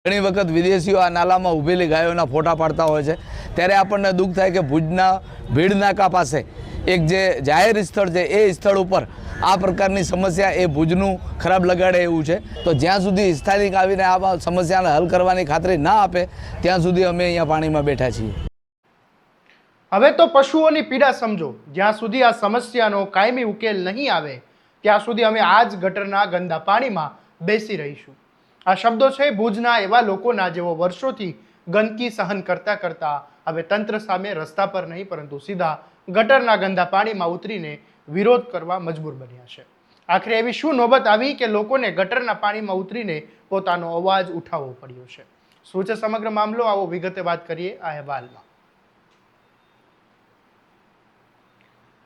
ઘણી વખત વિદેશીઓ આ નાલામાં ઊભેલી ગાયોના ફોટા પાડતા હોય છે, ત્યારે આપણને દુઃખ થાય કે ભુજના ભીડ નાકા પાસે એક જે જાહેર સ્થળ છે એ સ્થળ ઉપર આ પ્રકારની સમસ્યા એ ભુજનું ખરાબ લગાડે એવું છે. તો જ્યાં સુધી સ્થાનિક આવીને આ સમસ્યાને હલ કરવાની ખાતરી ના આપે ત્યાં સુધી અમે અહીંયા પાણીમાં બેઠા છીએ. હવે તો પશુઓની પીડા સમજો. જ્યાં સુધી આ સમસ્યાનો કાયમી ઉકેલ નહીં આવે ત્યાં સુધી અમે આ જ ગટરના ગંદા પાણીમાં બેસી રહીશું. આ શબ્દો છે ભુજના એવા લોકોના જેઓ વર્ષોથી ગંદકી સહન કરતા કરતા હવે તંત્ર સામે રસ્તા પર નહીં પરંતુ સીધા ગટરના ગંદા પાણીમાં ઉતરીને વિરોધ કરવા મજબૂર બન્યા છે. આખરે એવી શું નોબત આવી કે લોકોને ગટરના પાણીમાં ઉતરીને પોતાનો અવાજ ઉઠાવવો પડ્યો છે? શું છે સમગ્ર મામલો? આવો વિગતે વાત કરીએ આ અહેવાલમાં.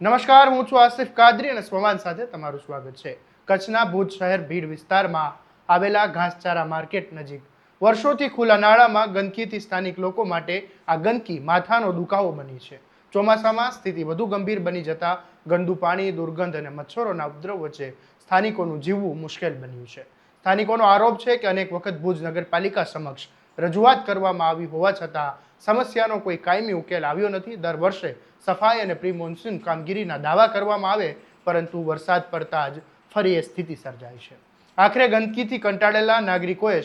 નમસ્કાર, હું છું આસિફ કાદરી અને સ્વમાન સાથે તમારું સ્વાગત છે. કચ્છના ભુજ શહેર ભીડ વિસ્તારમાં આવેલા ઘાસચારા માર્કેટ નજીક વર્ષોથી ખુલ્લા નાળામાં ગંદકીથી સ્થાનિક લોકો માટે આ ગંદકી માથાનો દુખાવો બની છે. ચોમાસામાં સ્થિતિ વધુ ગંભીર બની જતા ગંદુ પાણી, દુર્ગંધ અને મચ્છરોના ઉપદ્રવ વચ્ચે સ્થાનિકોનું જીવવું મુશ્કેલ બન્યું છે. સ્થાનિકોનો આરોપ છે કે અનેક વખત ભુજ નગરપાલિકા સમક્ષ રજૂઆત કરવામાં આવી હોવા છતાં સમસ્યાનો કોઈ કાયમી ઉકેલ આવ્યો નથી. દર વર્ષે સફાઈ અને પ્રી મોન્સૂન કામગીરીના દાવા કરવામાં આવે પરંતુ વરસાદ પડતા જ ફરી એ સ્થિતિ સર્જાય છે. આખરે ગંદકીથી કંટાળેલા નાગરિકોએ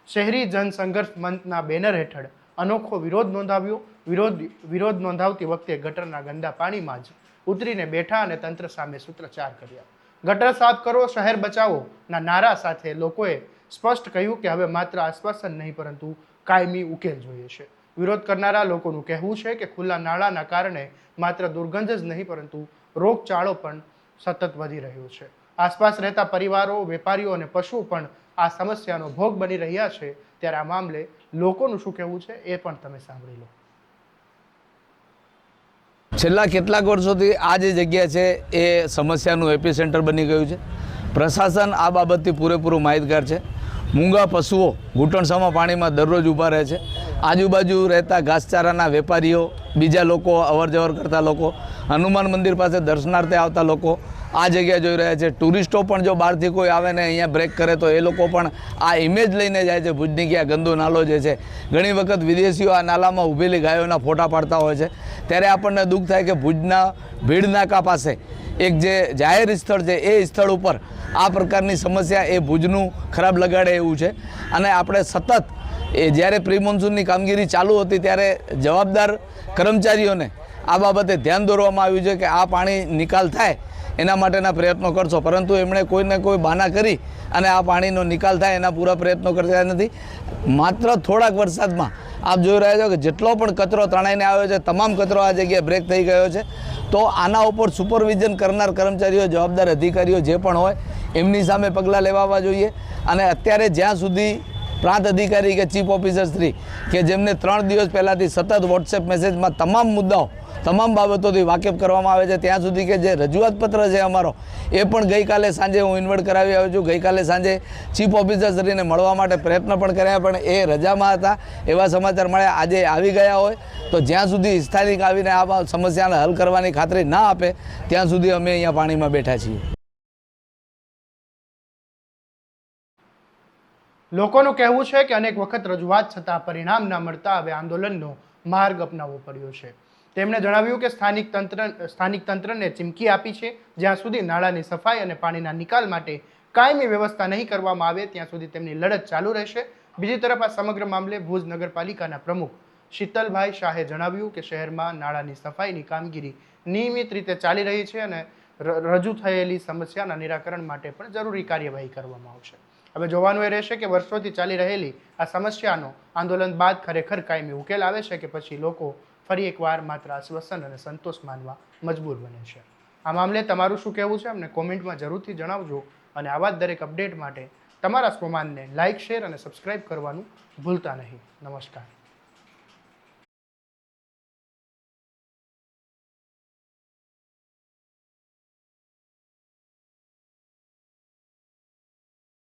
શહેરી જનસંઘર્ષ મંચના બેનર હેઠળ અનોખો વિરોધ નોંધાવ્યો. વિરોધ નોંધાવતી વખતે ગટરના ગંદા પાણીમાં જ ઉતરીને બેઠા અને તંત્ર સામે સૂત્રોચ્ચાર કર્યા. ગટર સાફ કરો, શહેર બચાવો ના નારા સાથે લોકોએ સ્પષ્ટ કહ્યું કે હવે માત્ર આશ્વાસન નહીં પરંતુ કાયમી ઉકેલ જોઈએ છે. વિરોધ કરનારા લોકોનું કહેવું છે કે ખુલ્લા નાળાના કારણે માત્ર દુર્ગંધ જ નહીં પરંતુ રોગચાળો પણ સતત વધી રહ્યો છે. આસપાસ રહેતા પરિવારો, વેપારીઓ અને પશુઓ પણ આ સમસ્યાનો ભોગ બની રહ્યા છે. ત્યારે આ મામલે લોકોનું શું કહેવું છે એ પણ તમે સાંભળી લો. છેલ્લા કેટલાક વર્ષોથી આ જે જગ્યા છે એ સમસ્યાનું એપિસેન્ટર બની ગયું છે. પ્રશાસન આ બાબતથી પૂરેપૂરું માહિતગાર છે. મૂંગા પશુઓ ઘૂંટણસામાં પાણીમાં દરરોજ ઊભા રહે છે. આજુબાજુ રહેતા ઘાસચારાના વેપારીઓ, બીજા લોકો, અવરજવર કરતા લોકો, હનુમાન મંદિર પાસે દર્શનાર્થે આવતા લોકો આ જગ્યા જોઈ રહ્યા છે. ટુરિસ્ટો પણ જો બહારથી કોઈ આવે ને અહીંયા બ્રેક કરે તો એ લોકો પણ આ ઇમેજ લઈને જાય છે ભુજની કે આ ગંદુ નાલો જે છે. ઘણી વખત વિદેશીઓ આ નાલામાં ઊભેલી ગાયોના ફોટા પાડતા હોય છે, ત્યારે આપણને દુઃખ થાય કે ભુજના ભીડ નાકા પાસે એક જે જાહેર સ્થળ છે એ સ્થળ ઉપર આ પ્રકારની સમસ્યા એ ભુજનું ખરાબ લગાડે એવું છે. અને આપણે સતત જ્યારે પ્રી મોન્સૂનની કામગીરી ચાલુ હતી ત્યારે જવાબદાર કર્મચારીઓને આ બાબતે ધ્યાન દોરવામાં આવ્યું છે કે આ પાણી નિકાલ થાય એના માટેના પ્રયત્નો કરશો, પરંતુ એમણે કોઈને કોઈ બહાના કરી અને આ પાણીનો નિકાલ થાય એના પૂરા પ્રયત્નો કરતા નથી. માત્ર થોડાક વરસાદમાં આપ જોઈ રહ્યા છો કે જેટલો પણ કચરો તણાઈને આવ્યો છે તમામ કચરો આ જગ્યાએ બ્રેક થઈ ગયો છે. તો આના ઉપર સુપરવિઝન કરનાર કર્મચારીઓ, જવાબદાર અધિકારીઓ જે પણ હોય એમની સામે પગલાં લેવા જોઈએ. અને અત્યારે જ્યાં સુધી પ્રાંત અધિકારી કે ચીફ ઓફિસર શ્રી કે જેમને 3 દિવસ પહેલાંથી સતત વોટ્સએપ મેસેજમાં તમામ મુદ્દાઓ, તમામ બાબતોથી વાકેફ કરવામાં આવે છે ત્યાં સુધી કે જે રજૂઆત પત્ર છે અમારો એ પણ ગઈકાલે સાંજે હું ઇન્વર્ટ કરાવી આવ્યો છું. ગઈકાલે સાંજે ચીફ ઓફિસર શ્રીને મળવા માટે પ્રયત્ન પણ કર્યા પણ એ રજામાં હતા એવા સમાચાર મળ્યા. આજે આવી ગયા હોય તો જ્યાં સુધી સ્થાનિક આવીને આ સમસ્યાને હલ કરવાની ખાતરી ના આપે ત્યાં સુધી અમે અહીંયા પાણીમાં બેઠા છીએ. લોકોનું કહેવું છે કે અનેક વખત રજૂઆત છતાં પરિણામ ના મળતા હવે આંદોલનનો માર્ગ અપનાવવો પડ્યો છે. તેમણે જણાવ્યું કે સ્થાનિક તંત્રને ચીમકી આપી છે જ્યાં સુધી નાળાની સફાઈ અને પાણીના નિકાલ માટે કાયમી વ્યવસ્થા નહીં કરવામાં આવે ત્યાં સુધી તેમની લડત ચાલુ રહેશે. બીજી તરફ આ સમગ્ર મામલે ભુજ નગરપાલિકાના પ્રમુખ શીતલભાઈ શાહે જણાવ્યું કે શહેરમાં નાળાની સફાઈની કામગીરી નિયમિત રીતે ચાલી રહી છે અને રજૂ થયેલી સમસ્યાના નિરાકરણ માટે પણ જરૂરી કાર્યવાહી કરવામાં આવશે. હવે જોવાનું એ રહેશે કે વર્ષોથી ચાલી રહેલી આ સમસ્યાનો આંદોલન બાદ ખરેખર કાયમી ઉકેલ આવે છે કે પછી લોકો ફરી એકવાર માત્ર આશ્વાસન અને સંતોષ માનવા મજબૂર બને છે. આ મામલે તમારું શું કહેવું છે અમને કોમેન્ટમાં જરૂરથી જણાવજો. અને આવા જ દરેક અપડેટ માટે તમારા સ્વમાનને લાઇક, શેર અને સબસ્ક્રાઇબ કરવાનું ભૂલતા નહીં. નમસ્કાર.